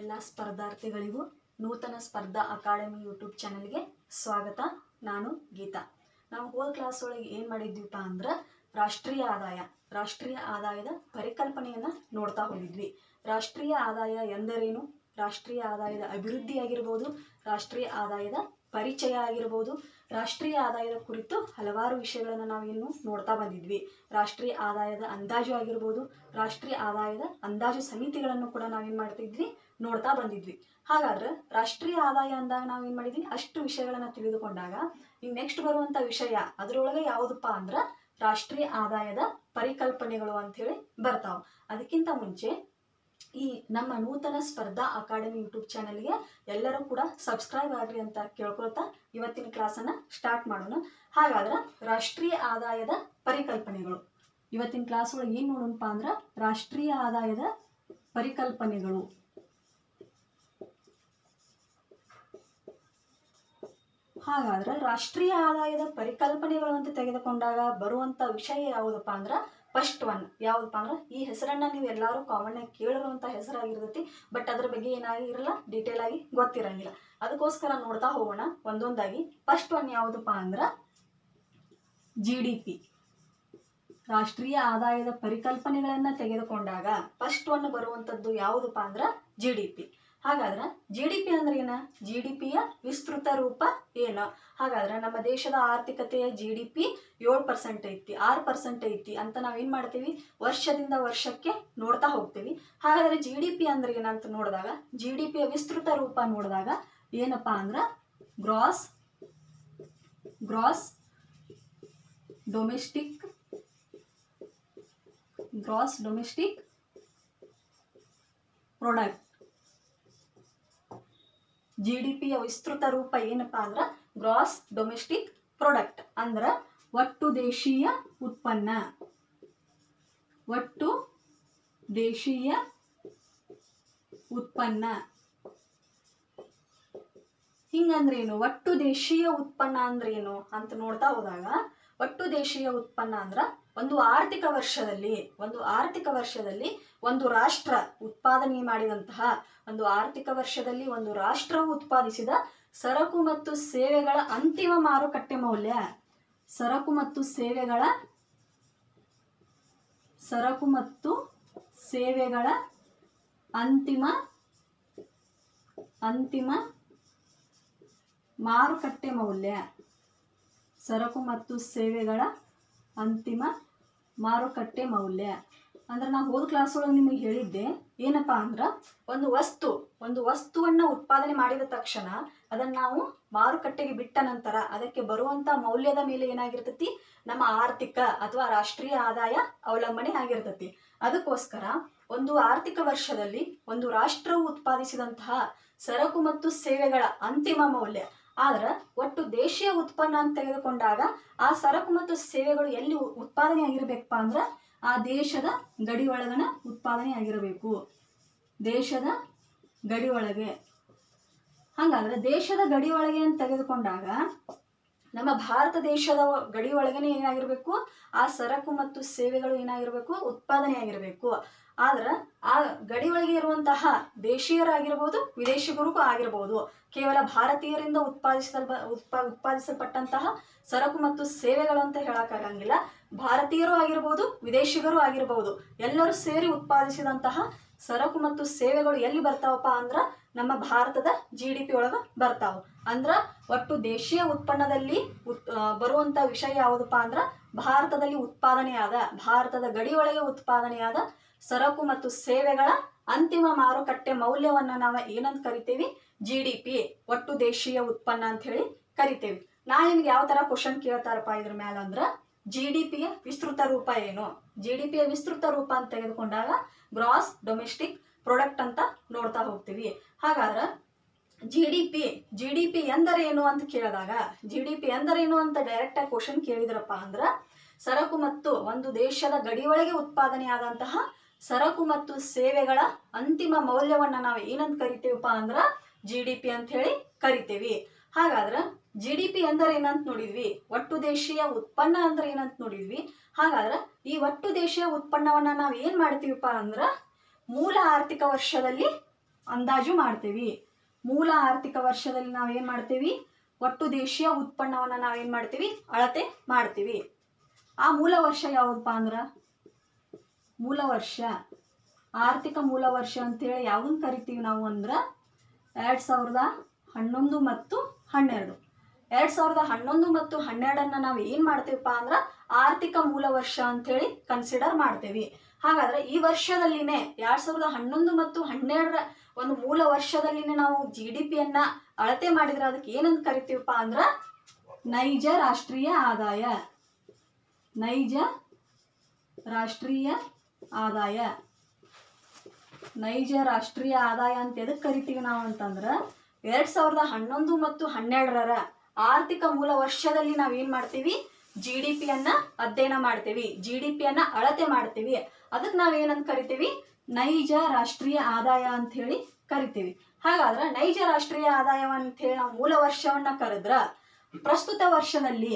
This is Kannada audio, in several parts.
ಎಲ್ಲ ಸ್ಪರ್ಧಾರ್ಥಿಗಳಿಗೂ ನೂತನ ಸ್ಪರ್ಧಾ ಅಕಾಡೆಮಿ ಯೂಟ್ಯೂಬ್ ಚಾನಲ್ಗೆ ಸ್ವಾಗತ. ನಾನು ಗೀತಾ. ನಾವು ಹೋದ ಕ್ಲಾಸ್ ಒಳಗೆ ಏನು ಮಾಡಿದ್ವಿಪ್ಪ ಅಂದ್ರೆ ರಾಷ್ಟ್ರೀಯ ಆದಾಯದ ಪರಿಕಲ್ಪನೆಯನ್ನು ನೋಡ್ತಾ ಹೋಗಿದ್ವಿ. ರಾಷ್ಟ್ರೀಯ ಆದಾಯ ಎಂದರೇನು, ರಾಷ್ಟ್ರೀಯ ಆದಾಯದ ಅಭಿವೃದ್ಧಿ ಆಗಿರ್ಬೋದು, ರಾಷ್ಟ್ರೀಯ ಆದಾಯದ ಪರಿಚಯ ಆಗಿರ್ಬೋದು, ರಾಷ್ಟ್ರೀಯ ಆದಾಯದ ಕುರಿತು ಹಲವಾರು ವಿಷಯಗಳನ್ನು ನಾವೇನು ನೋಡ್ತಾ ಬಂದಿದ್ವಿ. ರಾಷ್ಟ್ರೀಯ ಆದಾಯದ ಅಂದಾಜು ಆಗಿರ್ಬೋದು, ರಾಷ್ಟ್ರೀಯ ಆದಾಯದ ಅಂದಾಜು ಸಮಿತಿಗಳನ್ನು ಕೂಡ ನಾವೇನು ಮಾಡ್ತಿದ್ವಿ, ನೋಡ್ತಾ ಬಂದಿದ್ವಿ. ಹಾಗಾದ್ರೆ ರಾಷ್ಟ್ರೀಯ ಆದಾಯ ಅಂದಾಗ ನಾವೇನು ಮಾಡಿದ್ವಿ, ಅಷ್ಟು ವಿಷಯಗಳನ್ನು ತಿಳಿದುಕೊಂಡಾಗ ಈಗ ನೆಕ್ಸ್ಟ್ ಬರುವಂಥ ವಿಷಯ ಅದರೊಳಗೆ ಯಾವುದಪ್ಪ ಅಂದ್ರೆ ರಾಷ್ಟ್ರೀಯ ಆದಾಯದ ಪರಿಕಲ್ಪನೆಗಳು ಅಂಥೇಳಿ ಬರ್ತಾವ. ಅದಕ್ಕಿಂತ ಮುಂಚೆ ಈ ನಮ್ಮ ನೂತನ ಸ್ಪರ್ಧಾ ಅಕಾಡೆಮಿ ಯೂಟ್ಯೂಬ್ ಚಾನಲ್ಗೆ ಎಲ್ಲರೂ ಕೂಡ ಸಬ್ಸ್ಕ್ರೈಬ್ ಆಗ್ರಿ ಅಂತ ಕೇಳ್ಕೊಳ್ತಾ ಇವತ್ತಿನ ಕ್ಲಾಸನ್ನು ಸ್ಟಾರ್ಟ್ ಮಾಡೋಣ. ಹಾಗಾದ್ರೆ ರಾಷ್ಟ್ರೀಯ ಆದಾಯದ ಪರಿಕಲ್ಪನೆಗಳು ಇವತ್ತಿನ ಕ್ಲಾಸ್ ಒಳಗೆ ಏನು ನೋಡೋಣಪ್ಪ ಅಂದ್ರೆ ರಾಷ್ಟ್ರೀಯ ಆದಾಯದ ಪರಿಕಲ್ಪನೆಗಳು. ಹಾಗಾದ್ರೆ ರಾಷ್ಟ್ರೀಯ ಆದಾಯದ ಪರಿಕಲ್ಪನೆಗಳು ಅಂತ ತೆಗೆದುಕೊಂಡಾಗ ಬರುವಂತ ವಿಷಯ ಯಾವುದಪ್ಪ ಅಂದ್ರೆ ಫಸ್ಟ್ ಒನ್ ಯಾವುದಪ್ಪ ಅಂದ್ರೆ ಈ ಹೆಸರನ್ನ ನೀವು ಎಲ್ಲರೂ ಕಾಮನ್ ಆಗಿ ಕೇಳಿರುವಂಥ ಹೆಸರಾಗಿರ್ತೈತಿ. ಬಟ್ ಅದ್ರ ಬಗ್ಗೆ ಏನಾಗಿರಲ್ಲ, ಡೀಟೇಲ್ ಆಗಿ ಗೊತ್ತಿರಂಗಿಲ್ಲ. ಅದಕ್ಕೋಸ್ಕರ ನೋಡ್ತಾ ಹೋಗೋಣ ಒಂದೊಂದಾಗಿ. ಫಸ್ಟ್ ಒನ್ ಯಾವುದಪ್ಪ ಅಂದ್ರೆ GDP. ರಾಷ್ಟ್ರೀಯ ಆದಾಯದ ಪರಿಕಲ್ಪನೆಗಳನ್ನ ತೆಗೆದುಕೊಂಡಾಗ ಫಸ್ಟ್ ಒನ್ ಬರುವಂಥದ್ದು ಯಾವುದಪ್ಪ ಅಂದ್ರೆ GDP. ಹಾಗಾದ್ರೆ GDP ಅಂದ್ರೆ ಏನ? GDPಯ ವಿಸ್ತೃತ ರೂಪ ಏನು? ಹಾಗಾದ್ರೆ ನಮ್ಮ ದೇಶದ ಆರ್ಥಿಕತೆಯ GDP 7% ಐತಿ, 6% ಐತಿ ಅಂತ ನಾವೇನ್ ಮಾಡ್ತೀವಿ, ವರ್ಷದಿಂದ ವರ್ಷಕ್ಕೆ ನೋಡ್ತಾ ಹೋಗ್ತೀವಿ. ಹಾಗಾದ್ರೆ GDP ಅಂದ್ರೆ ಏನಂತ ನೋಡಿದಾಗ, GDPಯ ವಿಸ್ತೃತ ರೂಪ ನೋಡಿದಾಗ ಏನಪ್ಪ ಅಂದ್ರೆ ಗ್ರಾಸ್ ಡೊಮೆಸ್ಟಿಕ್ ಪ್ರಾಡಕ್ಟ್. GDPಯ ವಿಸ್ತೃತ ರೂಪ ಏನಪ್ಪಾ ಅಂದ್ರೆ ಗ್ರಾಸ್ ಡೊಮೆಸ್ಟಿಕ್ ಪ್ರಾಡಕ್ಟ್ ಅಂದ್ರೆ ಒಟ್ಟು ದೇಶೀಯ ಉತ್ಪನ್ನ. ಹಿಂಗಂದ್ರೇನು? ಒಟ್ಟು ದೇಶೀಯ ಉತ್ಪನ್ನ ಅಂದ್ರೇನು ಅಂತ ನೋಡ್ತಾ ಹೋದಾಗ, ಒಟ್ಟು ದೇಶೀಯ ಉತ್ಪನ್ನ ಅಂದ್ರ ಒಂದು ಆರ್ಥಿಕ ವರ್ಷದಲ್ಲಿ ಒಂದು ರಾಷ್ಟ್ರ ಉತ್ಪಾದನೆ ಮಾಡಿದಂತಹ, ಒಂದು ಆರ್ಥಿಕ ವರ್ಷದಲ್ಲಿ ಒಂದು ರಾಷ್ಟ್ರವು ಉತ್ಪಾದಿಸಿದ ಸರಕು ಮತ್ತು ಸೇವೆಗಳ ಅಂತಿಮ ಮಾರುಕಟ್ಟೆ ಮೌಲ್ಯ. ಸರಕು ಮತ್ತು ಸೇವೆಗಳ ಅಂತಿಮ ಮಾರುಕಟ್ಟೆ ಮೌಲ್ಯ. ಸರಕು ಮತ್ತು ಸೇವೆಗಳ ಅಂತಿಮ ಮಾರುಕಟ್ಟೆ ಮೌಲ್ಯ ಅಂದ್ರೆ ನಾವು ಹೋದ ಕ್ಲಾಸ್ ಒಳಗೆ ನಿಮಗೆ ಹೇಳಿದ್ದೆ ಏನಪ್ಪಾ ಅಂದ್ರೆ ಒಂದು ವಸ್ತುವನ್ನ ಉತ್ಪಾದನೆ ಮಾಡಿದ ತಕ್ಷಣ ಅದನ್ನ ನಾವು ಮಾರುಕಟ್ಟೆಗೆ ಬಿಟ್ಟ ನಂತರ ಅದಕ್ಕೆ ಬರುವಂತ ಮೌಲ್ಯದ ಮೇಲೆ ಏನಾಗಿರ್ತೈತಿ, ನಮ್ಮ ಆರ್ಥಿಕ ಅಥವಾ ರಾಷ್ಟ್ರೀಯ ಆದಾಯ ಅವಲಂಬನೆ ಆಗಿರ್ತೈತಿ. ಅದಕ್ಕೋಸ್ಕರ ಒಂದು ಆರ್ಥಿಕ ವರ್ಷದಲ್ಲಿ ಒಂದು ರಾಷ್ಟ್ರವು ಉತ್ಪಾದಿಸಿದಂತಹ ಸರಕು ಮತ್ತು ಸೇವೆಗಳ ಅಂತಿಮ ಮೌಲ್ಯ. ಆದ್ರೆ ಒಟ್ಟು ದೇಶೀಯ ಉತ್ಪನ್ನ ಅಂತ ತೆಗೆದುಕೊಂಡಾಗ ಆ ಸರಕು ಮತ್ತು ಸೇವೆಗಳು ಎಲ್ಲಿ ಉತ್ಪಾದನೆ ಆಗಿರ್ಬೇಕಪ್ಪ ಅಂದ್ರೆ ಆ ದೇಶದ ಗಡಿ ಒಳಗನ ಉತ್ಪಾದನೆ ಆಗಿರಬೇಕು. ದೇಶದ ಗಡಿ ಒಳಗೆ. ಹಾಗಾದ್ರೆ ದೇಶದ ಗಡಿ ಒಳಗೆ ಅಂತ ತೆಗೆದುಕೊಂಡಾಗ ನಮ್ಮ ಭಾರತ ದೇಶದ ಗಡಿ ಒಳಗನೆ ಏನಾಗಿರ್ಬೇಕು, ಆ ಸರಕು ಮತ್ತು ಸೇವೆಗಳು ಏನಾಗಿರ್ಬೇಕು, ಉತ್ಪಾದನೆ ಆಗಿರ್ಬೇಕು. ಆದ್ರೆ ಆ ಗಡಿ ಒಳಗೆ ಇರುವಂತಹ ದೇಶೀಯರಾಗಿರ್ಬೋದು, ವಿದೇಶಿಗರಿಗೂ ಆಗಿರ್ಬೋದು, ಕೇವಲ ಭಾರತೀಯರಿಂದ ಉತ್ಪಾದಿಸಲ್ಪಟ್ಟಂತಹ ಸರಕು ಮತ್ತು ಸೇವೆಗಳು ಅಂತ ಹೇಳಕ್ಕಾಗಂಗಿಲ್ಲ. ಭಾರತೀಯರು ಆಗಿರ್ಬೋದು, ವಿದೇಶಿಗರು ಆಗಿರ್ಬೋದು, ಎಲ್ಲರೂ ಸೇರಿ ಉತ್ಪಾದಿಸಿದಂತಹ ಸರಕು ಮತ್ತು ಸೇವೆಗಳು ಎಲ್ಲಿ ಬರ್ತಾವಪ್ಪ ಅಂದ್ರ ನಮ್ಮ ಭಾರತದ GDP ಒಳಗ ಬರ್ತಾವ. ಅಂದ್ರ ಒಟ್ಟು ದೇಶೀಯ ಉತ್ಪನ್ನದಲ್ಲಿ ಬರುವಂತ ವಿಷಯ ಯಾವುದಪ್ಪ ಅಂದ್ರ ಭಾರತದಲ್ಲಿ ಉತ್ಪಾದನೆಯಾದ, ಭಾರತದ ಗಡಿ ಒಳಗೆ ಉತ್ಪಾದನೆಯಾದ ಸರಕು ಮತ್ತು ಸೇವೆಗಳ ಅಂತಿಮ ಮಾರುಕಟ್ಟೆ ಮೌಲ್ಯವನ್ನ ನಾವು ಏನಂತ ಕರಿತೇವಿ, GDP, ಒಟ್ಟು ದೇಶೀಯ ಉತ್ಪನ್ನ ಅಂತ ಹೇಳಿ ಕರಿತೇವಿ. ನಾಳೆ ನಿಮ್ಗೆ ಯಾವ ತರ ಕ್ವಶನ್ ಕೇಳ್ತಾರಪ್ಪ ಇದ್ರ ಮ್ಯಾಲ ಅಂದ್ರ GDPಯ ವಿಸ್ತೃತ ರೂಪ ಏನು? GDPಯ ವಿಸ್ತೃತ ರೂಪ ಅಂತ ತೆಗೆದುಕೊಂಡಾಗ ಗ್ರಾಸ್ ಡೊಮೆಸ್ಟಿಕ್ ಪ್ರಾಡಕ್ಟ್ ಅಂತ ನೋಡ್ತಾ ಹೋಗ್ತೀವಿ. ಹಾಗಾದ್ರೆ GDP ಎಂದರೇನು ಅಂತ ಕೇಳಿದಾಗ, GDP ಎಂದರೇನು ಅಂತ ಡೈರೆಕ್ಟ್ ಆಗಿ ಕ್ವಶನ್ ಕೇಳಿದ್ರಪ್ಪ ಅಂದ್ರ ಸರಕು ಮತ್ತು ಒಂದು ದೇಶದ ಗಡಿಯೊಳಗೆ ಉತ್ಪಾದನೆಯಾದಂತಹ ಸರಕು ಮತ್ತು ಸೇವೆಗಳ ಅಂತಿಮ ಮೌಲ್ಯವನ್ನ ನಾವು ಏನಂತ ಕರಿತೇವಪ್ಪ ಅಂದ್ರ GDP ಅಂತ ಹೇಳಿ ಕರಿತೇವಿ. ಹಾಗಾದ್ರೆ GDP ಅಂದ್ರೆ ಏನಂತ ನೋಡಿದ್ವಿ, ಒಟ್ಟು ದೇಶೀಯ ಉತ್ಪನ್ನ ಅಂದ್ರೆ ಏನಂತ ನೋಡಿದ್ವಿ. ಹಾಗಾದ್ರೆ ಈ ಒಟ್ಟು ದೇಶೀಯ ಉತ್ಪನ್ನವನ್ನ ನಾವು ಏನ್ ಮಾಡ್ತೀವಪ್ಪ ಅಂದ್ರ ಮೂಲ ಆರ್ಥಿಕ ವರ್ಷದಲ್ಲಿ ಅಂದಾಜು ಮಾಡ್ತೀವಿ. ಮೂಲ ಆರ್ಥಿಕ ವರ್ಷದಲ್ಲಿ ನಾವೇನು ಮಾಡ್ತೀವಿ, ಒಟ್ಟು ದೇಶೀಯ ಉತ್ಪನ್ನವನ್ನು ನಾವೇನು ಮಾಡ್ತೀವಿ, ಅಳತೆ ಮಾಡ್ತೀವಿ. ಆ ಮೂಲ ವರ್ಷ ಯಾವುದಪ್ಪ ಅಂದ್ರೆ, ಮೂಲ ವರ್ಷ ಆರ್ಥಿಕ ಮೂಲ ವರ್ಷ ಅಂತೇಳಿ ಯಾವನ್ನ ಕರಿತೀವಿ ನಾವು ಅಂದ್ರೆ 2011 ಮತ್ತು 12. 2011 ಮತ್ತು 12 ನಾವು ಏನು ಮಾಡ್ತೀವಪ್ಪ ಅಂದ್ರೆ ಆರ್ಥಿಕ ಮೂಲ ವರ್ಷ ಅಂತೇಳಿ ಕನ್ಸಿಡರ್ ಮಾಡ್ತೀವಿ. ಹಾಗಾದ್ರೆ ಈ ವರ್ಷದಲ್ಲಿನೇ 2011 ಮತ್ತು 12 ಒಂದು ಮೂಲ ವರ್ಷದಲ್ಲಿನೇ ನಾವು GDP ಅಳತೆ ಮಾಡಿದ್ರೆ ಅದಕ್ಕೆ ಏನಂತ ಕರಿತೀವಪ್ಪ ಅಂದ್ರೆ ನೈಜ ರಾಷ್ಟ್ರೀಯ ಆದಾಯ. ನೈಜ ರಾಷ್ಟ್ರೀಯ ಆದಾಯ. ನೈಜ ರಾಷ್ಟ್ರೀಯ ಆದಾಯ ಅಂತ ಎದಕ್ಕೆ ಕರಿತೀವಿ ನಾವು ಅಂತಂದ್ರೆ 2011 ಮತ್ತು 12 ಆರ್ಥಿಕ ಮೂಲ ವರ್ಷದಲ್ಲಿ ನಾವೇನು ಮಾಡ್ತೀವಿ, GDP ಅಧ್ಯಯನ ಮಾಡ್ತೀವಿ, GDP ಅಳತೆ ಮಾಡ್ತೀವಿ. ಅದಕ್ಕೆ ನಾವೇನಂತ ಕರಿತೀವಿ, ನೈಜ ರಾಷ್ಟ್ರೀಯ ಆದಾಯ ಅಂತ ಹೇಳಿ ಕರಿತೀವಿ. ಹಾಗಾದ್ರೆ ನೈಜ ರಾಷ್ಟ್ರೀಯ ಆದಾಯವಂತ ಹೇಳಿ ನಾವು ಮೂಲ ವರ್ಷವನ್ನ ಕರೆದ್ರ ಪ್ರಸ್ತುತ ವರ್ಷದಲ್ಲಿ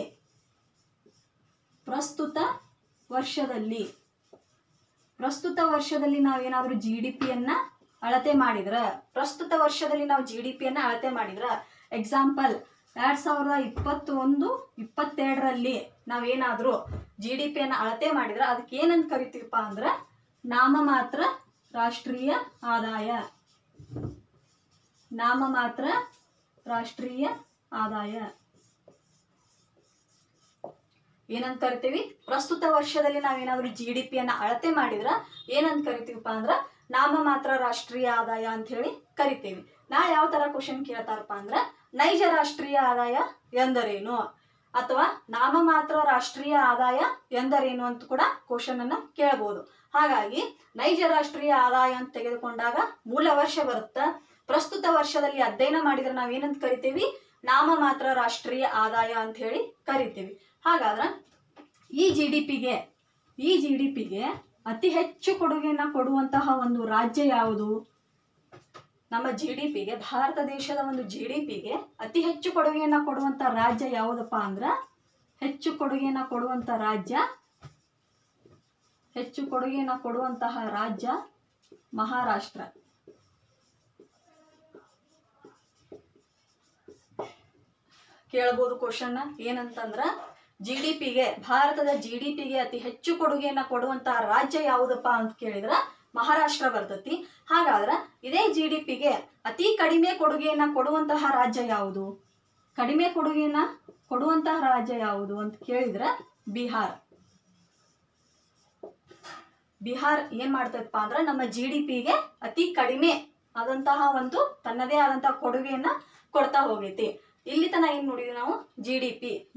ನಾವೇನಾದ್ರೂ GDP ಅಳತೆ ಮಾಡಿದ್ರ, ಪ್ರಸ್ತುತ ವರ್ಷದಲ್ಲಿ ನಾವು GDP ಅಳತೆ ಮಾಡಿದ್ರ, ಎಕ್ಸಾಂಪಲ್ 2021-22 ನಾವೇನಾದ್ರೂ GDP ಅಳತೆ ಮಾಡಿದ್ರೆ ಅದಕ್ಕೆ ಏನಂತ ಕರಿತೀವಪ್ಪ ಅಂದ್ರೆ ನಾಮಮಾತ್ರ ರಾಷ್ಟ್ರೀಯ ಆದಾಯ. ನಾಮಮಾತ್ರ ರಾಷ್ಟ್ರೀಯ ಆದಾಯ ಏನಂತ ಕರಿತೀವಿ, ಪ್ರಸ್ತುತ ವರ್ಷದಲ್ಲಿ ನಾವೇನಾದ್ರೂ GDP ಅಳತೆ ಮಾಡಿದ್ರ ಏನಂತ ಕರಿತೀವಪ್ಪ ಅಂದ್ರೆ ನಾಮಮಾತ್ರ ರಾಷ್ಟ್ರೀಯ ಆದಾಯ ಅಂತ ಹೇಳಿ ಕರಿತೀವಿ. ನಾಳೆ ಯಾವ ತರ ಕ್ವಶನ್ ಕೇಳ್ತಾರಪ್ಪ ಅಂದ್ರೆ ನೈಜ ರಾಷ್ಟ್ರೀಯ ಆದಾಯ ಎಂದರೇನು ಅಥವಾ ನಾಮಮಾತ್ರ ರಾಷ್ಟ್ರೀಯ ಆದಾಯ ಎಂದರೇನು ಅಂತ ಕೂಡ ಕ್ವಶನ್ ಕೇಳಬಹುದು. ಹಾಗಾಗಿ ನೈಜ ರಾಷ್ಟ್ರೀಯ ಆದಾಯ ಅಂತ ತೆಗೆದುಕೊಂಡಾಗ ಮೂಲ ವರ್ಷ ಬರುತ್ತೆ. ಪ್ರಸ್ತುತ ವರ್ಷದಲ್ಲಿ ಅಧ್ಯಯನ ಮಾಡಿದ್ರೆ ನಾವೇನಂತ ಕರಿತೀವಿ, ನಾಮಮಾತ್ರ ರಾಷ್ಟ್ರೀಯ ಆದಾಯ ಅಂತ ಹೇಳಿ ಕರಿತೀವಿ. ಹಾಗಾದ್ರೆ ಈ ಜಿಡಿಪಿಗೆ ಅತಿ ಹೆಚ್ಚು ಕೊಡುಗೆಯನ್ನು ಕೊಡುವಂತಹ ಒಂದು ರಾಜ್ಯ ಯಾವುದು? ನಮ್ಮ GDPಗೆ, ಭಾರತ ದೇಶದ ಒಂದು GDPಗೆ ಅತಿ ಹೆಚ್ಚು ಕೊಡುಗೆಯನ್ನು ಕೊಡುವಂತ ರಾಜ್ಯ ಯಾವುದಪ್ಪ ಅಂದ್ರೆ ಹೆಚ್ಚು ಕೊಡುಗೆಯನ್ನು ಕೊಡುವಂತಹ ರಾಜ್ಯ ಮಹಾರಾಷ್ಟ್ರ. ಕೇಳಬಹುದು ಕ್ವಶನ್ ಏನಂತಂದ್ರ ಭಾರತದ GDPಗೆ ಅತಿ ಹೆಚ್ಚು ಕೊಡುಗೆಯನ್ನು ಕೊಡುವಂತಹ ರಾಜ್ಯ ಯಾವುದಪ್ಪ ಅಂತ ಕೇಳಿದ್ರ ಮಹಾರಾಷ್ಟ್ರ ಬರ್ತತಿ. ಹಾಗಾದ್ರೆ ಇದೇ GDPಗೆ ಅತಿ ಕಡಿಮೆ ಕೊಡುಗೆಯನ್ನ ಕೊಡುವಂತಹ ರಾಜ್ಯ ಯಾವುದು? ಕಡಿಮೆ ಕೊಡುಗೆಯನ್ನ ಕೊಡುವಂತಹ ರಾಜ್ಯ ಯಾವುದು ಅಂತ ಕೇಳಿದ್ರೆ ಬಿಹಾರ್ ಏನ್ ಮಾಡ್ತದಪ್ಪ ಅಂದ್ರೆ ನಮ್ಮ GDPಗೆ ಅತಿ ಕಡಿಮೆ ಆದಂತಹ ಒಂದು ತನ್ನದೇ ಆದಂತಹ ಕೊಡುಗೆಯನ್ನ ಕೊಡ್ತಾ ಹೋಗೈತಿ. ಇಲ್ಲಿ ತನ ಏನ್ ನೋಡಿದ್ವಿ ನಾವು,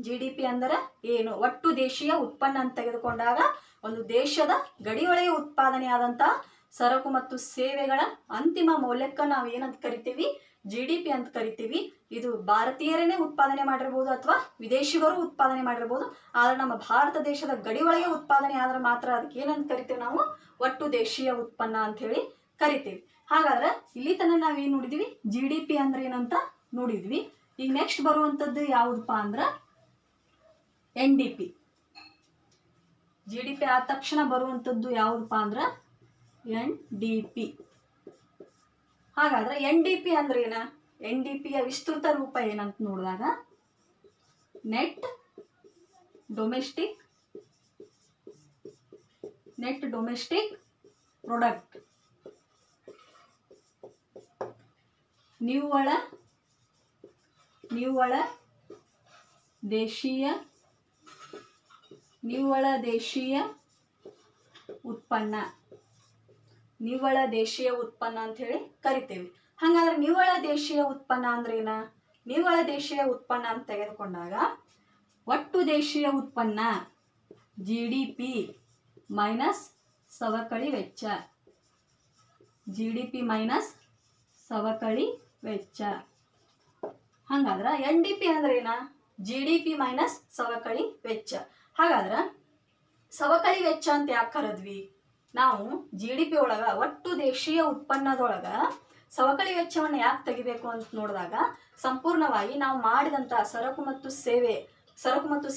GDP ಅಂದ್ರೆ ಏನು, ಒಟ್ಟು ದೇಶೀಯ ಉತ್ಪನ್ನ ಅಂತ ತೆಗೆದುಕೊಂಡಾಗ ಒಂದು ದೇಶದ ಗಡಿಯೊಳಗೆ ಉತ್ಪಾದನೆ ಆದಂತಹ ಸರಕು ಮತ್ತು ಸೇವೆಗಳ ಅಂತಿಮ ಮೌಲ್ಯಕ್ಕೆ ನಾವು ಏನಂತ ಕರಿತೀವಿ, GDP ಅಂತ ಕರಿತೀವಿ. ಇದು ಭಾರತೀಯರೇನೆ ಉತ್ಪಾದನೆ ಮಾಡಿರ್ಬೋದು ಅಥವಾ ವಿದೇಶಿಗರು ಉತ್ಪಾದನೆ ಮಾಡಿರ್ಬೋದು. ಆದ್ರೆ ನಮ್ಮ ಭಾರತ ದೇಶದ ಗಡಿಯೊಳಗೆ ಉತ್ಪಾದನೆ ಆದ್ರೆ ಮಾತ್ರ ಅದಕ್ಕೆ ಏನಂತ ಕರಿತೀವಿ ನಾವು, ಒಟ್ಟು ದೇಶೀಯ ಉತ್ಪನ್ನ ಅಂತ ಹೇಳಿ ಕರಿತೀವಿ. ಹಾಗಾದ್ರೆ ಇಲ್ಲಿ ತನ ನಾವೇನ್ ನೋಡಿದ್ವಿ, GDP ಅಂದ್ರೆ ಏನಂತ ನೋಡಿದ್ವಿ. ಈಗ ನೆಕ್ಸ್ಟ್ ಬರುವಂತದ್ದು ಯಾವುದಪ್ಪ ಅಂದ್ರೆ NDP. GDP ಆದ ತಕ್ಷಣ ಬರುವಂತದ್ದು ಯಾವುದಪ್ಪ ಅಂದ್ರೆ NDP. ಹಾಗಾದ್ರೆ NDP ಅಂದ್ರೆ ಏನ, NDPಯ ವಿಸ್ತೃತ ರೂಪ ಏನಂತ ನೋಡಿದಾಗ ನೆಟ್ ಡೊಮೆಸ್ಟಿಕ್ ಪ್ರಾಡಕ್ಟ್, ನಿವ್ವಳ ದೇಶೀಯ ಉತ್ಪನ್ನ, ನಿವ್ವಳ ದೇಶೀಯ ಉತ್ಪನ್ನ ಅಂತ ಹೇಳಿ ಕರಿತೇವೆ. ಹಾಗಾದ್ರೆ ನಿವ್ವಳ ದೇಶೀಯ ಉತ್ಪನ್ನ ಅಂದ್ರೆ ಏನ, ನಿವ್ವಳ ದೇಶೀಯ ಉತ್ಪನ್ನ ಅಂತ ತೆಗೆದುಕೊಂಡಾಗ ಒಟ್ಟು ದೇಶೀಯ ಉತ್ಪನ್ನ GDP ಮೈನಸ್ ಸವಕಳಿ ವೆಚ್ಚ, GDP ಮೈನಸ್ ಸವಕಳಿ ವೆಚ್ಚ. ಹಾಗಾದ್ರೆ NDP ಅಂದ್ರೆ ಏನ, GDP ಮೈನಸ್ ಸವಕಳಿ ವೆಚ್ಚ. ಹಾಗಾದ್ರೆ ಸವಕಳಿ ವೆಚ್ಚ ಅಂತ ಯಾಕೆ ಕರೆದ್ವಿ ನಾವು? GDP ಒಳಗ ಒಟ್ಟು ದೇಶೀಯ ಉತ್ಪನ್ನದೊಳಗ ಸವಕಳಿ ವೆಚ್ಚವನ್ನು ಯಾಕೆ ತೆಗಿಬೇಕು ಅಂತ ನೋಡಿದಾಗ ಸಂಪೂರ್ಣವಾಗಿ ನಾವು ಮಾಡಿದಂತಹ ಸರಕು ಮತ್ತು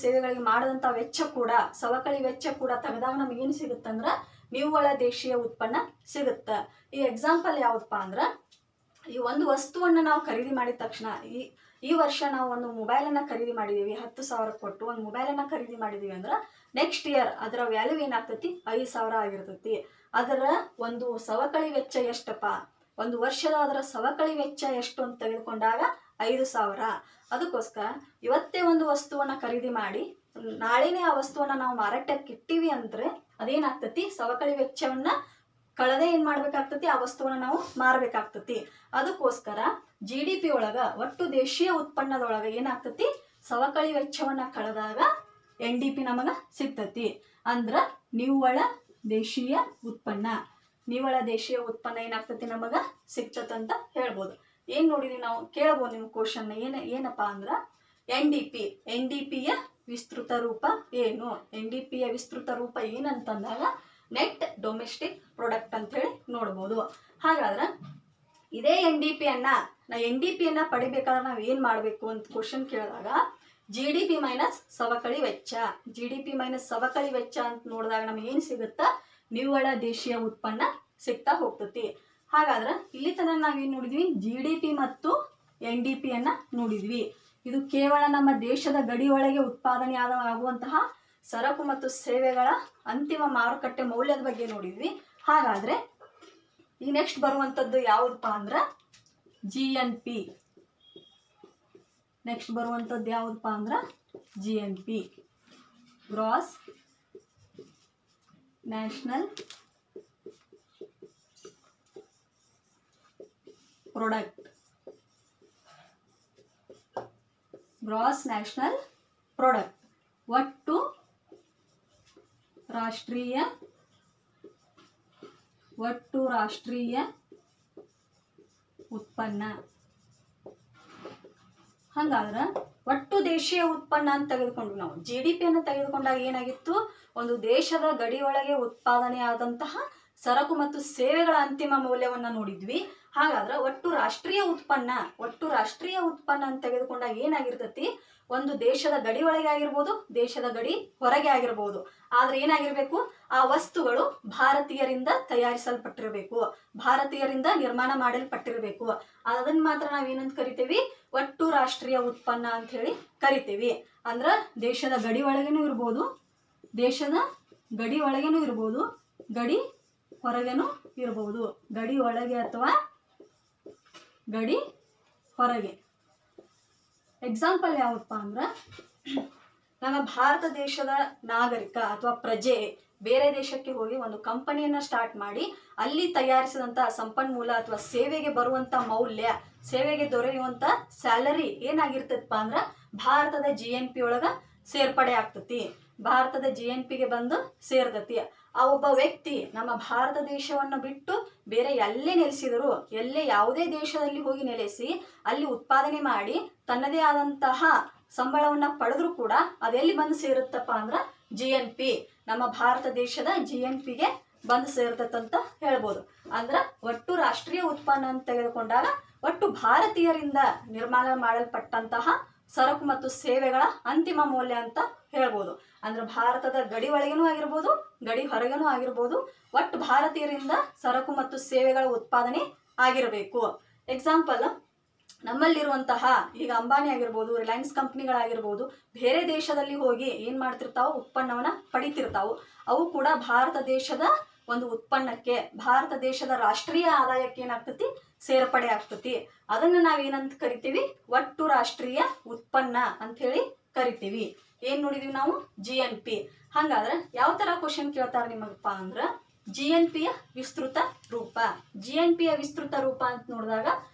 ಸೇವೆಗಳಿಗೆ ಮಾಡಿದಂಥ ವೆಚ್ಚ ಕೂಡ, ಸವಕಳಿ ವೆಚ್ಚ ಕೂಡ ತೆಗೆದಾಗ ನಮ್ಗೆ ಏನು ಸಿಗುತ್ತಂದ್ರೆ ನಿವ್ವಳ ದೇಶೀಯ ಉತ್ಪನ್ನ ಸಿಗುತ್ತ. ಈ ಎಕ್ಸಾಂಪಲ್ ಯಾವ್ದಪ್ಪ ಅಂದ್ರೆ ಈ ಒಂದು ವಸ್ತುವನ್ನು ನಾವು ಖರೀದಿ ಮಾಡಿದ ತಕ್ಷಣ ಈ ವರ್ಷ ನಾವು ಒಂದು ಮೊಬೈಲನ್ನು ಖರೀದಿ ಮಾಡಿದ್ದೀವಿ 10,000 ಕೊಟ್ಟು ಒಂದು ಮೊಬೈಲನ್ನು ಖರೀದಿ ಮಾಡಿದ್ದೀವಿ ಅಂದ್ರೆ ನೆಕ್ಸ್ಟ್ ಇಯರ್ ಅದರ ವ್ಯಾಲ್ಯೂ ಏನಾಗ್ತೈತಿ 5,000 ಆಗಿರ್ತೈತಿ. ಅದರ ಒಂದು ಸವಕಳಿ ವೆಚ್ಚ ಎಷ್ಟಪ್ಪ, ಒಂದು ವರ್ಷದ ಅದರ ಸವಕಳಿ ವೆಚ್ಚ ಎಷ್ಟು ಅಂತ ತೆಗೆದುಕೊಂಡಾಗ 5,000. ಅದಕ್ಕೋಸ್ಕರ ಇವತ್ತೇ ಒಂದು ವಸ್ತುವನ್ನು ಖರೀದಿ ಮಾಡಿ ನಾಳೆನೇ ಆ ವಸ್ತುವನ್ನು ನಾವು ಮಾರಾಟಕ್ಕೆ ಇಟ್ಟಿವಿ ಅಂದರೆ ಅದೇನಾಗ್ತತಿ, ಸವಕಳಿ ವೆಚ್ಚವನ್ನ ಕಳೆದೇ ಏನು ಮಾಡ್ಬೇಕಾಗ್ತತಿ, ಆ ವಸ್ತುವನ್ನು ನಾವು ಮಾರಬೇಕಾಗ್ತತಿ. ಅದಕ್ಕೋಸ್ಕರ GDP ಒಳಗ ಒಟ್ಟು ದೇಶೀಯ ಉತ್ಪನ್ನದೊಳಗೆ ಏನಾಗ್ತತಿ, ಸವಕಳಿ ವೆಚ್ಚವನ್ನ ಕಳೆದಾಗ NDP ನಮಗೆ ಸಿಗ್ತತಿ. ಅಂದ್ರೆ ನಿವ್ವಳ ದೇಶೀಯ ಉತ್ಪನ್ನ. ನಿವ್ವಳ ದೇಶೀಯ ಉತ್ಪನ್ನ ಏನಾಗ್ತತಿ ನಮಗೆ ಸಿಗ್ತದಂತ ಹೇಳ್ಬೋದು. ಏನು ನೋಡಿದ್ವಿ ನಾವು, ಕೇಳ್ಬೋದು ನಿಮ್ಮ ಕ್ವಶನ್ ಏನಪ್ಪ ಅಂದ್ರೆ NDPಯ ವಿಸ್ತೃತ ರೂಪ ಏನು, NDPಯ ವಿಸ್ತೃತ ರೂಪ ಏನಂತಂದಾಗ ನೆಟ್ ಡೊಮೆಸ್ಟಿಕ್ ಪ್ರಾಡಕ್ಟ್ ಅಂತ ಹೇಳಿ ನೋಡ್ಬೋದು. ಹಾಗಾದ್ರೆ ಇದೇ NDPಯನ್ನ ಪಡಿಬೇಕಾದ್ರೆ ನಾವು ಏನು ಮಾಡಬೇಕು ಅಂತ ಕ್ವಶನ್ ಕೇಳಿದಾಗ GDP ಮೈನಸ್ ಸವಕಳಿ ವೆಚ್ಚ, GDP ಮೈನಸ್ ಸವಕಳಿ ವೆಚ್ಚ ಅಂತ ನೋಡಿದಾಗ ನಮ್ಗೆ ಏನು ಸಿಗುತ್ತಾ, ನಿವ್ವಳ ದೇಶೀಯ ಉತ್ಪನ್ನ ಸಿಗ್ತಾ ಹೋಗ್ತತಿ. ಹಾಗಾದ್ರೆ ಇಲ್ಲಿ ತನಕ ನಾವೇನು ನೋಡಿದ್ವಿ, GDP ಮತ್ತು NDPಯನ್ನ ನೋಡಿದ್ವಿ. ಇದು ಕೇವಲ ನಮ್ಮ ದೇಶದ ಗಡಿ ಒಳಗೆ ಉತ್ಪಾದನೆ ಆಗುವಂತಹ ಸರಕು ಮತ್ತು ಸೇವೆಗಳ ಅಂತಿಮ ಮಾರುಕಟ್ಟೆ ಮೌಲ್ಯದ ಬಗ್ಗೆ ನೋಡಿದ್ವಿ. ಹಾಗಾದ್ರೆ ಈ ನೆಕ್ಸ್ಟ್ ಬರುವಂಥದ್ದು ಯಾವುದಪ್ಪ ಅಂದ್ರೆ GNP. ನೆಕ್ಸ್ಟ್ ಬರುವಂಥದ್ದು ಯಾವುದಪ್ಪ ಅಂದ್ರೆ GNP, gross national product. Gross national product ಒಟ್ಟು ರಾಷ್ಟ್ರೀಯ ಉತ್ಪನ್ನ. ಹಂಗಾದ್ರೆ ಒಟ್ಟು ದೇಶೀಯ ಉತ್ಪನ್ನ ಅಂತ ತೆಗೆದುಕೊಂಡು ನಾವು GDPಯನ್ನು ತೆಗೆದುಕೊಂಡಾಗ ಏನಾಗಿತ್ತು, ಒಂದು ದೇಶದ ಗಡಿ ಒಳಗೆ ಉತ್ಪಾದನೆ ಆದಂತಹ ಸರಕು ಮತ್ತು ಸೇವೆಗಳ ಅಂತಿಮ ಮೌಲ್ಯವನ್ನು ನೋಡಿದ್ವಿ. ಹಾಗಾದ್ರೆ ಒಟ್ಟು ರಾಷ್ಟ್ರೀಯ ಉತ್ಪನ್ನ ಅಂತ ತೆಗೆದುಕೊಂಡಾಗ ಏನಾಗಿರ್ತತಿ, ಒಂದು ದೇಶದ ಗಡಿ ಒಳಗೆ ಆಗಿರ್ಬೋದು, ದೇಶದ ಗಡಿ ಹೊರಗೆ ಆಗಿರ್ಬೋದು, ಆದ್ರೆ ಏನಾಗಿರ್ಬೇಕು, ಆ ವಸ್ತುಗಳು ಭಾರತೀಯರಿಂದ ತಯಾರಿಸಲ್ಪಟ್ಟಿರಬೇಕು, ಭಾರತೀಯರಿಂದ ನಿರ್ಮಾಣ ಮಾಡಲ್ಪಟ್ಟಿರಬೇಕು. ಅದನ್ನ ಮಾತ್ರ ನಾವೇನಂತ ಕರಿತೀವಿ, ಒಟ್ಟು ರಾಷ್ಟ್ರೀಯ ಉತ್ಪನ್ನ ಅಂತ ಹೇಳಿ ಕರಿತೀವಿ. ಅಂದ್ರ ದೇಶದ ಗಡಿ ಒಳಗೇನೂ ಇರ್ಬೋದು, ದೇಶದ ಗಡಿ ಒಳಗೇನೂ ಇರ್ಬೋದು, ಗಡಿ ಹೊರಗೇನೂ ಇರ್ಬೋದು, ಗಡಿ ಒಳಗೆ ಅಥವಾ ಗಡಿ ಹೊರಗೆ. ಎಕ್ಸಾಂಪಲ್ ಯಾವಪ್ಪ ಅಂದ್ರೆ, ನಮ್ಮ ಭಾರತ ದೇಶದ ನಾಗರಿಕ ಅಥವಾ ಪ್ರಜೆ ಬೇರೆ ದೇಶಕ್ಕೆ ಹೋಗಿ ಒಂದು ಕಂಪನಿಯನ್ನ ಸ್ಟಾರ್ಟ್ ಮಾಡಿ ಅಲ್ಲಿ ತಯಾರಿಸಿದಂತಹ ಸಂಪನ್ಮೂಲ ಅಥವಾ ಸೇವೆಗೆ ಬರುವಂತ ಮೌಲ್ಯ, ಸೇವೆಗೆ ದೊರೆಯುವಂತ ಸ್ಯಾಲರಿ ಏನಾಗಿರ್ತದಪ್ಪ ಅಂದ್ರೆ ಭಾರತದ GNP ಒಳಗ ಸೇರ್ಪಡೆ ಆಗ್ತತಿ, ಭಾರತದ GNPಗೆ ಬಂದು ಸೇರ್ತತಿ. ಆ ಒಬ್ಬ ವ್ಯಕ್ತಿ ನಮ್ಮ ಭಾರತ ದೇಶವನ್ನು ಬಿಟ್ಟು ಬೇರೆ ಎಲ್ಲೇ ನೆಲೆಸಿದರೂ, ಯಾವುದೇ ದೇಶದಲ್ಲಿ ಹೋಗಿ ನೆಲೆಸಿ ಅಲ್ಲಿ ಉತ್ಪಾದನೆ ಮಾಡಿ ತನ್ನದೇ ಆದಂತಹ ಸಂಬಳವನ್ನ ಪಡೆದ್ರು ಕೂಡ ಅದೆಲ್ಲಿ ಬಂದು ಸೇರುತ್ತಪ್ಪ ಅಂದ್ರೆ GNP, ನಮ್ಮ ಭಾರತ ದೇಶದ GNPಗೆ ಬಂದು ಸೇರ್ತದಂತ ಹೇಳ್ಬೋದು. ಅಂದ್ರೆ ಒಟ್ಟು ರಾಷ್ಟ್ರೀಯ ಉತ್ಪನ್ನ ಅಂತ ತೆಗೆದುಕೊಂಡಾಗ ಒಟ್ಟು ಭಾರತೀಯರಿಂದ ನಿರ್ಮಾಣ ಮಾಡಲ್ಪಟ್ಟಂತಹ ಸರಕು ಮತ್ತು ಸೇವೆಗಳ ಅಂತಿಮ ಮೌಲ್ಯ ಅಂತ ಹೇಳ್ಬೋದು. ಅಂದ್ರೆ ಭಾರತದ ಗಡಿ ಒಳಗೇನೂ ಆಗಿರ್ಬೋದು, ಗಡಿ ಹೊರಗೇನೂ ಆಗಿರ್ಬೋದು, ಒಟ್ಟು ಭಾರತೀಯರಿಂದ ಸರಕು ಮತ್ತು ಸೇವೆಗಳ ಉತ್ಪಾದನೆ ಆಗಿರಬೇಕು. ಎಕ್ಸಾಂಪಲ್, ನಮ್ಮಲ್ಲಿರುವಂತಹ ಈಗ ಅಂಬಾನಿ ಆಗಿರ್ಬೋದು, ರಿಲಯನ್ಸ್ ಕಂಪ್ನಿಗಳಾಗಿರ್ಬೋದು, ಬೇರೆ ದೇಶದಲ್ಲಿ ಹೋಗಿ ಏನು ಮಾಡ್ತಿರ್ತಾವೆ, ಉತ್ಪನ್ನವನ್ನ ಪಡಿತಿರ್ತಾವೆ. ಅವು ಕೂಡ ಭಾರತ ದೇಶದ ಒಂದು ಉತ್ಪನ್ನಕ್ಕೆ, ಭಾರತ ದೇಶದ ರಾಷ್ಟ್ರೀಯ ಆದಾಯಕ್ಕೆ ಏನಾಗ್ತತಿ, ಸೇರ್ಪಡೆ ಆಗ್ತತಿ. ಅದನ್ನ ನಾವೇನಂತ ಕರಿತೀವಿ, ಒಟ್ಟು ರಾಷ್ಟ್ರೀಯ ಉತ್ಪನ್ನ ಅಂತ ಹೇಳಿ ಕರಿತೀವಿ. ಏನ್ ನೋಡಿದೀವಿ ನಾವು, GNP. ಹಂಗಾದ್ರೆ ಯಾವ ತರ ಕ್ವಶನ್ ಕೇಳ್ತಾರ ನಿಮಗಪ್ಪ ಅಂದ್ರ, GNPಯ ವಿಸ್ತೃತ ರೂಪ. GNPಯ ವಿಸ್ತೃತ ರೂಪ ಅಂತ ನೋಡಿದಾಗ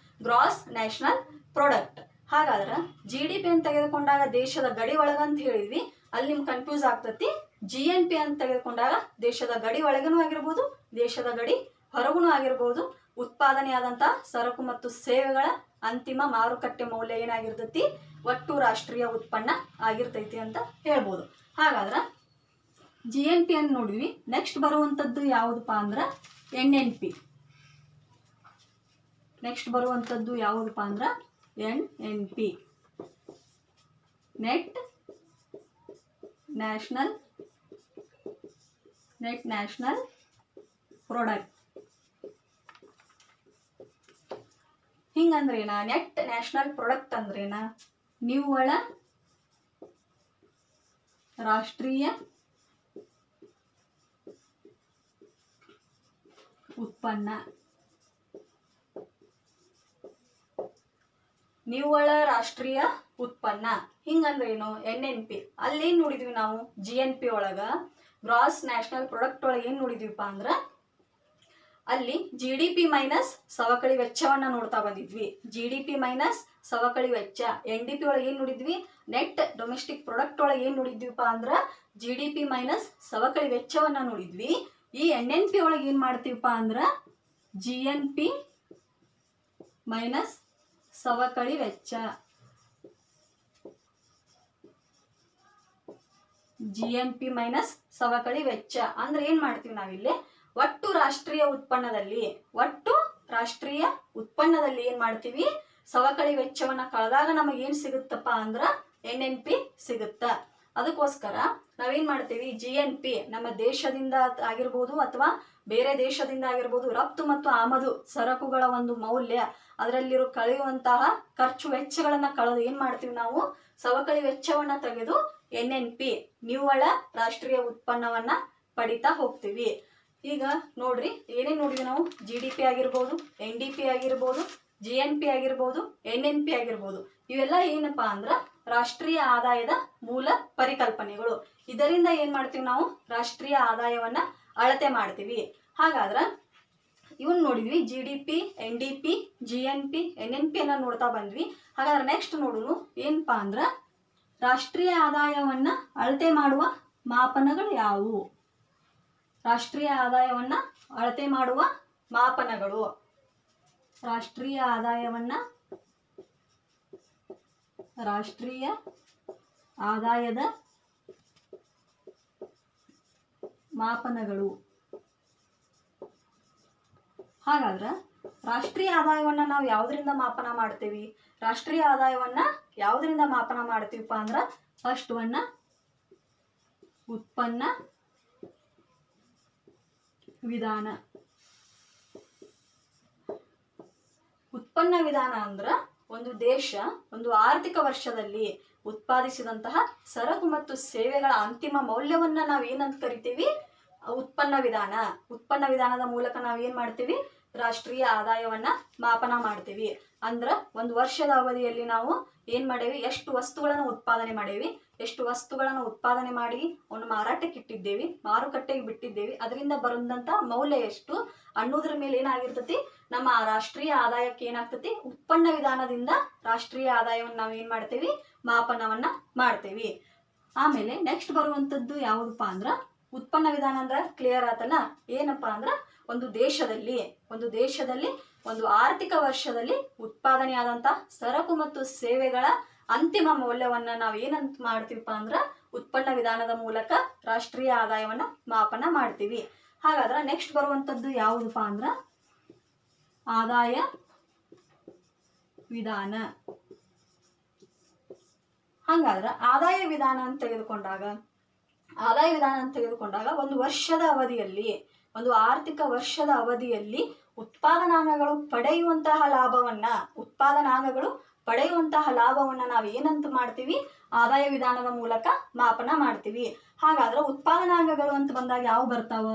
ಗ್ರಾಸ್ ನ್ಯಾಷನಲ್ ಪ್ರಾಡಕ್ಟ್. ಹಾಗಾದ್ರೆ GDP ಅಂತ ತೆಗೆದುಕೊಂಡಾಗ ದೇಶದ ಗಡಿ ಒಳಗಂತ ಹೇಳಿದ್ವಿ, ಅಲ್ಲಿ ನಿಮ್ಗೆ ಕನ್ಫ್ಯೂಸ್ ಆಗ್ತತಿ. GNP ಅಂತ ತೆಗೆದುಕೊಂಡಾಗ ದೇಶದ ಗಡಿ ಒಳಗನೂ ಆಗಿರ್ಬೋದು, ದೇಶದ ಗಡಿ ಹೊರಗೂ ಆಗಿರ್ಬೋದು, ಉತ್ಪಾದನೆ ಆದಂತಹ ಸರಕು ಮತ್ತು ಸೇವೆಗಳ ಅಂತಿಮ ಮಾರುಕಟ್ಟೆ ಮೌಲ್ಯ ಏನಾಗಿರ್ತೈತಿ, ಒಟ್ಟು ರಾಷ್ಟ್ರೀಯ ಉತ್ಪನ್ನ ಆಗಿರ್ತೈತಿ ಅಂತ ಹೇಳ್ಬೋದು. ಹಾಗಾದ್ರೆ GNP ಅನ್ನು ನೋಡಿದ್ವಿ. ನೆಕ್ಸ್ಟ್ ಬರುವಂಥದ್ದು ಯಾವುದಪ್ಪ ಅಂದ್ರೆ NNP. ನೆಕ್ಸ್ಟ್ ಬರುವಂಥದ್ದು ಯಾವುದಪ್ಪ ಅಂದ್ರೆ NNP, ನೆಟ್ ನ್ಯಾಷನಲ್ ಪ್ರಾಡಕ್ಟ್. ಹಿಂಗಂದ್ರೇನ? ನೆಟ್ ನ್ಯಾಷನಲ್ ಪ್ರಾಡಕ್ಟ್ ಅಂದ್ರೇನ? ನಿವ್ವಳ ರಾಷ್ಟ್ರೀಯ ಉತ್ಪನ್ನ. ನಿವ್ವಳ ರಾಷ್ಟ್ರೀಯ ಉತ್ಪನ್ನ ಹಿಂಗಂದ್ರೇನು? NNP. ಅಲ್ಲಿ ಏನ್ ನೋಡಿದ್ವಿ ನಾವು? GNP ಒಳಗ ಗ್ರಾಸ್ ನ್ಯಾಷನಲ್ ಪ್ರಾಡಕ್ಟ್ ಒಳಗೆ ಏನ್ ನೋಡಿದ್ವಿಪ್ಪ ಅಂದ್ರ ಅಲ್ಲಿ GDP ಮೈನಸ್ ಸವಕಳಿ ವೆಚ್ಚವನ್ನ ನೋಡ್ತಾ ಬಂದಿದ್ವಿ. GDP ಮೈನಸ್ ಸವಕಳಿ ವೆಚ್ಚ. NDP ಒಳಗೆ ಏನ್ ನೋಡಿದ್ವಿ? ನೆಟ್ ಡೊಮೆಸ್ಟಿಕ್ ಪ್ರಾಡಕ್ಟ್ ಒಳಗೆ ಏನ್ ನೋಡಿದ್ವಿಪ್ಪ ಅಂದ್ರ GDP ಮೈನಸ್ ಸವಕಳಿ ವೆಚ್ಚವನ್ನ ನೋಡಿದ್ವಿ. ಈ NNP ಒಳಗೆ ಏನ್ ಮಾಡ್ತೀವಪ್ಪ ಅಂದ್ರ GNP ಮೈನಸ್ ಸವಕಳಿ ವೆಚ್ಚ. GNP ಮೈನಸ್ ಸವಕಳಿ ವೆಚ್ಚ ಅಂದ್ರೆ ಏನ್ ಮಾಡ್ತೀವಿ ನಾವಿಲ್ಲಿ? ಒಟ್ಟು ರಾಷ್ಟ್ರೀಯ ಉತ್ಪನ್ನದಲ್ಲಿ ಏನ್ ಮಾಡ್ತೀವಿ? ಸವಕಳಿ ವೆಚ್ಚವನ್ನ ಕಳೆದಾಗ ನಮಗೆ ಏನ್ ಸಿಗುತ್ತಪ್ಪ ಅಂದ್ರ NNP ಸಿಗುತ್ತ. ಅದಕ್ಕೋಸ್ಕರ ನಾವೇನ್ ಮಾಡ್ತೀವಿ? GNP ನಮ್ಮ ದೇಶದಿಂದ ಆಗಿರ್ಬೋದು ಅಥವಾ ಬೇರೆ ದೇಶದಿಂದ ಆಗಿರ್ಬೋದು, ರಫ್ತು ಮತ್ತು ಆಮದು ಸರಕುಗಳ ಒಂದು ಮೌಲ್ಯ, ಅದರಲ್ಲಿರೋ ಕಳೆಯುವಂತಹ ಖರ್ಚು ವೆಚ್ಚಗಳನ್ನ ಕಳೆದು ಏನ್ ಮಾಡ್ತೀವಿ ನಾವು? ಸವಕಳಿ ವೆಚ್ಚವನ್ನ ತೆಗೆದು NNP ನಿವ್ವಳ ರಾಷ್ಟ್ರೀಯ ಉತ್ಪನ್ನವನ್ನ ಪಡಿತಾ ಹೋಗ್ತೀವಿ. ಈಗ ನೋಡ್ರಿ, ಏನೇನ್ ನೋಡಿದ್ವಿ ನಾವು? GDP ಆಗಿರ್ಬೋದು, NDP ಆಗಿರ್ಬೋದು, GNP ಆಗಿರ್ಬೋದು, NNP ಆಗಿರ್ಬೋದು. ಇವೆಲ್ಲ ಏನಪ್ಪಾ ಅಂದ್ರ ರಾಷ್ಟ್ರೀಯ ಆದಾಯದ ಮೂಲ ಪರಿಕಲ್ಪನೆಗಳು. ಇದರಿಂದ ಏನ್ ಮಾಡ್ತೀವಿ ನಾವು? ರಾಷ್ಟ್ರೀಯ ಆದಾಯವನ್ನ ಅಳತೆ ಮಾಡ್ತೀವಿ. ಹಾಗಾದ್ರ ಇವನ್ ನೋಡಿದ್ವಿ, GDP, NDP, GNP, NNP ಅನ್ನ ನೋಡ್ತಾ ಬಂದ್ವಿ. ಹಾಗಾದ್ರೆ ನೆಕ್ಸ್ಟ್ ನೋಡುನು ಏನಪ್ಪಾ ಅಂದ್ರ ರಾಷ್ಟ್ರೀಯ ಆದಾಯವನ್ನ ಅಳತೆ ಮಾಡುವ ಮಾಪನಗಳು ಯಾವುವು? ರಾಷ್ಟ್ರೀಯ ಆದಾಯವನ್ನ ಅಳತೆ ಮಾಡುವ ಮಾಪನಗಳು. ರಾಷ್ಟ್ರೀಯ ಆದಾಯದ ಮಾಪನಗಳು. ಹಾಗಾದ್ರ ರಾಷ್ಟ್ರೀಯ ಆದಾಯವನ್ನ ನಾವು ಯಾವುದರಿಂದ ಮಾಪನ ಮಾಡ್ತೀವಿ? ರಾಷ್ಟ್ರೀಯ ಆದಾಯವನ್ನ ಯಾವುದರಿಂದ ಮಾಪನ ಮಾಡ್ತೀವಪ್ಪ ಅಂದ್ರ ಫಸ್ಟ್ ಒನ್ನ ಉತ್ಪನ್ನ ವಿಧಾನ. ಉತ್ಪನ್ನ ವಿಧಾನ ಅಂದ್ರ ಒಂದು ದೇಶ ಒಂದು ಆರ್ಥಿಕ ವರ್ಷದಲ್ಲಿ ಉತ್ಪಾದಿಸಿದಂತಹ ಸರಕು ಮತ್ತು ಸೇವೆಗಳ ಅಂತಿಮ ಮೌಲ್ಯವನ್ನ ನಾವ್ ಏನಂತ ಕರಿತೀವಿ? ಉತ್ಪನ್ನ ವಿಧಾನ. ಉತ್ಪನ್ನ ವಿಧಾನದ ಮೂಲಕ ನಾವ್ ಏನ್ ಮಾಡ್ತೀವಿ? ರಾಷ್ಟ್ರೀಯ ಆದಾಯವನ್ನ ಮಾಪನ ಮಾಡ್ತೀವಿ. ಅಂದ್ರ ಒಂದು ವರ್ಷದ ಅವಧಿಯಲ್ಲಿ ನಾವು ಏನ್ ಮಾಡೇವಿ? ಎಷ್ಟು ವಸ್ತುಗಳನ್ನ ಉತ್ಪಾದನೆ ಮಾಡೇವಿ, ಎಷ್ಟು ವಸ್ತುಗಳನ್ನ ಉತ್ಪಾದನೆ ಮಾಡಿ ಒಂದು ಮಾರಾಟಕ್ಕೆ ಇಟ್ಟಿದ್ದೇವಿ, ಮಾರುಕಟ್ಟೆಗೆ ಬಿಟ್ಟಿದ್ದೇವಿ, ಅದರಿಂದ ಬರುವಂತ ಮೌಲ್ಯ ಎಷ್ಟು ಅನ್ನೋದ್ರ ಮೇಲೆ ಏನಾಗಿರ್ತತಿ? ನಮ್ಮ ರಾಷ್ಟ್ರೀಯ ಆದಾಯಕ್ಕೆ ಏನಾಗ್ತತಿ? ಉತ್ಪನ್ನ ವಿಧಾನದಿಂದ ರಾಷ್ಟ್ರೀಯ ಆದಾಯವನ್ನ ನಾವ್ ಏನ್ ಮಾಡ್ತೇವಿ? ಮಾಪನವನ್ನ ಮಾಡ್ತೇವಿ. ಆಮೇಲೆ ನೆಕ್ಸ್ಟ್ ಬರುವಂತದ್ದು ಯಾವುದಪ್ಪ ಅಂದ್ರ ಉತ್ಪನ್ನ ವಿಧಾನ ಅಂದ್ರ ಕ್ಲಿಯರ್ ಆತಲ್ಲ. ಏನಪ್ಪಾ ಅಂದ್ರ ಒಂದು ದೇಶದಲ್ಲಿ ಒಂದು ಆರ್ಥಿಕ ವರ್ಷದಲ್ಲಿ ಉತ್ಪಾದನೆಯಾದಂತ ಸರಕು ಮತ್ತು ಸೇವೆಗಳ ಅಂತಿಮ ಮೌಲ್ಯವನ್ನ ನಾವ್ ಏನಂತ ಮಾಡ್ತೀವಪ್ಪ ಅಂದ್ರ ಉತ್ಪನ್ನ ವಿಧಾನದ ಮೂಲಕ ರಾಷ್ಟ್ರೀಯ ಆದಾಯವನ್ನ ಮಾಪನ ಮಾಡ್ತೀವಿ. ಹಾಗಾದ್ರ ನೆಕ್ಸ್ಟ್ ಬರುವಂತದ್ದು ಯಾವುದಪ್ಪ ಅಂದ್ರ ಆದಾಯ ವಿಧಾನ. ಹಂಗಾದ್ರ ಆದಾಯ ವಿಧಾನ ಅಂತ ತೆಗೆದುಕೊಂಡಾಗ ಒಂದು ವರ್ಷದ ಅವಧಿಯಲ್ಲಿ, ಒಂದು ಆರ್ಥಿಕ ವರ್ಷದ ಅವಧಿಯಲ್ಲಿ ಉತ್ಪಾದನಾಂಗಗಳು ಪಡೆಯುವಂತಹ ಲಾಭವನ್ನ ನಾವು ಏನಂತ ಮಾಡ್ತೀವಿ? ಆದಾಯ ವಿಧಾನದ ಮೂಲಕ ಮಾಪನ ಮಾಡ್ತೀವಿ. ಹಾಗಾದ್ರೆ ಉತ್ಪಾದನಾಂಗಗಳು ಅಂತ ಬಂದಾಗ ಯಾವ ಬರ್ತಾವ?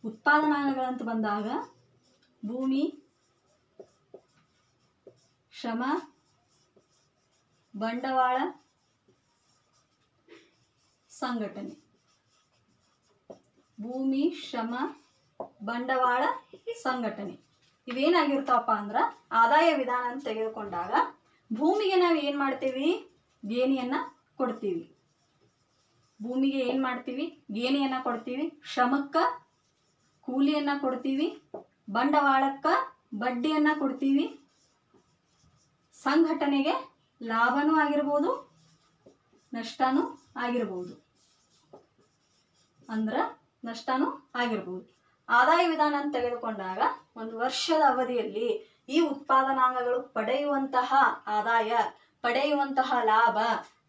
ಉತ್ಪಾದನಾಂಗಗಳಂತ ಬಂದಾಗ ಭೂಮಿ, ಶ್ರಮ, ಬಂಡವಾಳ, ಸಂಘಟನೆ. ಭೂಮಿ, ಶ್ರಮ, ಬಂಡವಾಳ, ಸಂಘಟನೆ ಇವೇನಾಗಿರ್ತಾವಪ್ಪ ಅಂದ್ರ ಆದಾಯ ವಿಧಾನ ಅಂತ ತೆಗೆದುಕೊಂಡಾಗ ಭೂಮಿಗೆ ನಾವು ಏನ್ ಮಾಡ್ತೀವಿ? ಗೇಣಿಯನ್ನ ಕೊಡ್ತೀವಿ. ಭೂಮಿಗೆ ಏನ್ ಮಾಡ್ತೀವಿ? ಗೇಣಿಯನ್ನ ಕೊಡ್ತೀವಿ. ಶ್ರಮಕ್ಕ ಕೂಲಿಯನ್ನ ಕೊಡ್ತೀವಿ. ಬಂಡವಾಳಕ್ಕ ಬಡ್ಡಿಯನ್ನ ಕೊಡ್ತೀವಿ. ಸಂಘಟನೆಗೆ ಲಾಭನೂ ಆಗಿರ್ಬೋದು, ನಷ್ಟನೂ ಆಗಿರ್ಬೋದು. ಆದಾಯ ವಿಧಾನ ಅಂತ ತೆಗೆದುಕೊಂಡಾಗ ಒಂದು ವರ್ಷದ ಅವಧಿಯಲ್ಲಿ ಈ ಉತ್ಪಾದನಾಂಗಗಳು ಪಡೆಯುವಂತಹ ಆದಾಯ, ಪಡೆಯುವಂತಹ ಲಾಭ,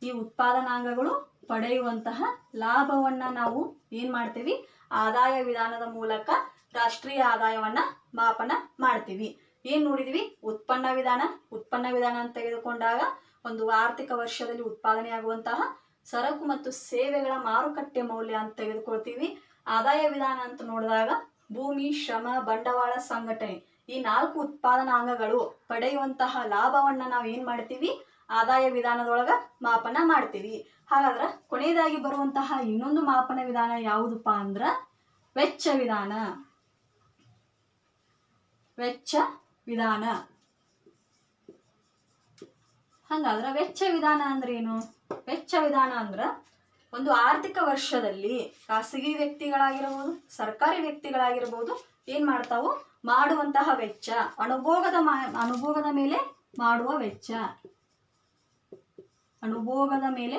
ಈ ಉತ್ಪಾದನಾಂಗಗಳು ಪಡೆಯುವಂತಹ ಲಾಭವನ್ನ ನಾವು ಏನ್ ಮಾಡ್ತೀವಿ? ಆದಾಯ ವಿಧಾನದ ಮೂಲಕ ರಾಷ್ಟ್ರೀಯ ಆದಾಯವನ್ನ ಮಾಪನ ಮಾಡ್ತೀವಿ. ಏನು ನೋಡಿದ್ವಿ? ಉತ್ಪನ್ನ ವಿಧಾನ. ಉತ್ಪನ್ನ ವಿಧಾನ ಅಂತ ತೆಗೆದುಕೊಂಡಾಗ ಒಂದು ಆರ್ಥಿಕ ವರ್ಷದಲ್ಲಿ ಉತ್ಪಾದನೆಯಾಗುವಂತಹ ಸರಕು ಮತ್ತು ಸೇವೆಗಳ ಮಾರುಕಟ್ಟೆ ಮೌಲ್ಯ ಅಂತ ತೆಗೆದುಕೊಳ್ತೀವಿ. ಆದಾಯ ವಿಧಾನ ಅಂತ ನೋಡಿದಾಗ ಭೂಮಿ, ಶ್ರಮ, ಬಂಡವಾಳ, ಸಂಘಟನೆ ಈ 4 ಉತ್ಪಾದನಾಂಗಗಳು ಪಡೆಯುವಂತಹ ಲಾಭವನ್ನ ನಾವು ಏನ್ ಮಾಡ್ತೀವಿ? ಆದಾಯ ವಿಧಾನದೊಳಗ ಮಾಪನ ಮಾಡ್ತೀವಿ. ಹಾಗಾದ್ರೆ ಕೊನೆಯದಾಗಿ ಬರುವಂತಹ ಇನ್ನೊಂದು ಮಾಪನ ವಿಧಾನ ಯಾವುದಪ್ಪ ಅಂದ್ರ ವೆಚ್ಚ ವಿಧಾನ. ವೆಚ್ಚ ವಿಧಾನ. ಹಂಗಾದ್ರೆ ವೆಚ್ಚ ವಿಧಾನ ಅಂದ್ರೆ ಏನು? ವೆಚ್ಚ ವಿಧಾನ ಅಂದ್ರ ಒಂದು ಆರ್ಥಿಕ ವರ್ಷದಲ್ಲಿ ಖಾಸಗಿ ವ್ಯಕ್ತಿಗಳಾಗಿರಬಹುದು, ಸರ್ಕಾರಿ ವ್ಯಕ್ತಿಗಳಾಗಿರಬಹುದು, ಏನ್ ಮಾಡ್ತಾವು? ಮಾಡುವಂತಹ ವೆಚ್ಚ, ಅನುಭೋಗದ ಮೇಲೆ ಮಾಡುವ ವೆಚ್ಚ. ಅನುಭೋಗದ ಮೇಲೆ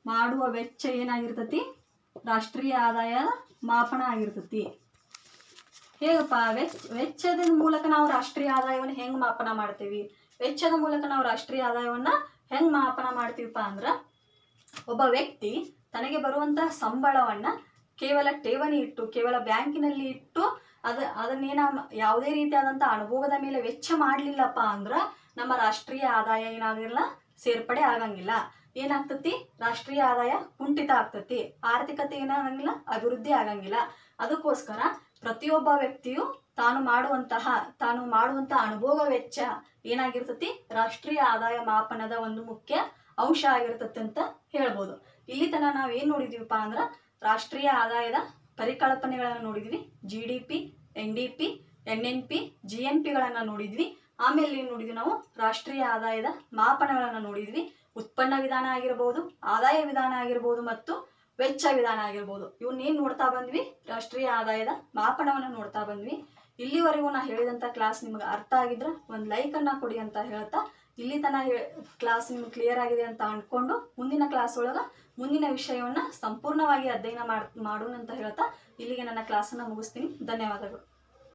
ಮಾಡುವ ವೆಚ್ಚ ಏನಾಗಿರ್ತತಿ? ರಾಷ್ಟ್ರೀಯ ಆದಾಯದ ಮಾಪನ ಆಗಿರ್ತತಿ. ಹೇಗಪ್ಪ? ವೆಚ್ಚದ ಮೂಲಕ ನಾವು ರಾಷ್ಟ್ರೀಯ ಆದಾಯವನ್ನು ಹೆಂಗ್ ಮಾಪನ ಮಾಡ್ತೀವಿ? ವೆಚ್ಚದ ಮೂಲಕ ನಾವು ರಾಷ್ಟ್ರೀಯ ಆದಾಯವನ್ನ ಹೆಂಗ್ ಮಾಪನ ಮಾಡ್ತೀವಪ್ಪ ಅಂದ್ರ, ಒಬ್ಬ ವ್ಯಕ್ತಿ ತನಗೆ ಬರುವಂತಹ ಸಂಬಳವನ್ನ ಕೇವಲ ಠೇವಣಿ ಇಟ್ಟು, ಕೇವಲ ಬ್ಯಾಂಕಿನಲ್ಲಿ ಇಟ್ಟು ಅದನ್ನೇನ ಯಾವುದೇ ರೀತಿಯಾದಂತಹ ಅನುಭೋಗದ ಮೇಲೆ ವೆಚ್ಚ ಮಾಡ್ಲಿಲ್ಲಪ್ಪ ಅಂದ್ರ ನಮ್ಮ ರಾಷ್ಟ್ರೀಯ ಆದಾಯ ಏನಾಗಿರಲ್ಲ, ಸೇರ್ಪಡೆ ಆಗಂಗಿಲ್ಲ. ಏನಾಗ್ತತಿ? ರಾಷ್ಟ್ರೀಯ ಆದಾಯ ಕುಂಠಿತ ಆಗ್ತತಿ. ಆರ್ಥಿಕತೆ ಏನಾಗಂಗಿಲ್ಲ, ಅಭಿವೃದ್ಧಿ ಆಗಂಗಿಲ್ಲ. ಅದಕ್ಕೋಸ್ಕರ ಪ್ರತಿಯೊಬ್ಬ ವ್ಯಕ್ತಿಯು ತಾನು ಮಾಡುವಂತಹ ಅನುಭೋಗ ವೆಚ್ಚ ಏನಾಗಿರ್ತತಿ? ರಾಷ್ಟ್ರೀಯ ಆದಾಯ ಮಾಪನದ ಒಂದು ಮುಖ್ಯ ಅಂಶ ಆಗಿರ್ತತಿ ಅಂತ ಹೇಳ್ಬೋದು. ಇಲ್ಲಿ ತನಕ ನಾವು ಏನ್ ನೋಡಿದೀವಪ್ಪ ಅಂದ್ರ ರಾಷ್ಟ್ರೀಯ ಆದಾಯದ ಪರಿಕಲ್ಪನೆಗಳನ್ನ ನೋಡಿದ್ವಿ. GDP, NDP, NNP, GNPಗಳನ್ನ ನೋಡಿದ್ವಿ. ಆಮೇಲೆ ಏನ್ ನೋಡಿದ್ವಿ? ನಾವು ರಾಷ್ಟ್ರೀಯ ಆದಾಯದ ಮಾಪನಗಳನ್ನ ನೋಡಿದ್ವಿ. ಉತ್ಪನ್ನ ವಿಧಾನ ಆಗಿರ್ಬೋದು, ಆದಾಯ ವಿಧಾನ ಆಗಿರ್ಬೋದು ಮತ್ತು ವೆಚ್ಚ ವಿಧಾನ ಆಗಿರ್ಬೋದು. ಇವನ್ನೇನ್ ನೋಡ್ತಾ ಬಂದ್ವಿ? ರಾಷ್ಟ್ರೀಯ ಆದಾಯದ ಮಾಪನವನ್ನ ನೋಡ್ತಾ ಬಂದ್ವಿ. ಇಲ್ಲಿವರೆಗೂ ನಾ ಹೇಳಿದಂತ ಕ್ಲಾಸ್ ನಿಮ್ಗೆ ಅರ್ಥ ಆಗಿದ್ರ ಒಂದು ಲೈಕ್ ಅನ್ನ ಕೊಡಿ ಅಂತ ಹೇಳ್ತಾ, ಇಲ್ಲಿ ತನಕ ಕ್ಲಾಸ್ ನಿಮ್ಗೆ ಕ್ಲಿಯರ್ ಆಗಿದೆ ಅಂತ ಅನ್ಕೊಂಡು ಮುಂದಿನ ಕ್ಲಾಸ್ ಒಳಗ ಮುಂದಿನ ವಿಷಯವನ್ನ ಸಂಪೂರ್ಣವಾಗಿ ಅಧ್ಯಯನ ಮಾಡೋಣ ಅಂತ ಹೇಳ್ತಾ ಇಲ್ಲಿಗೆ ನನ್ನ ಕ್ಲಾಸನ್ನ ಮುಗಿಸ್ತೀನಿ. ಧನ್ಯವಾದಗಳು.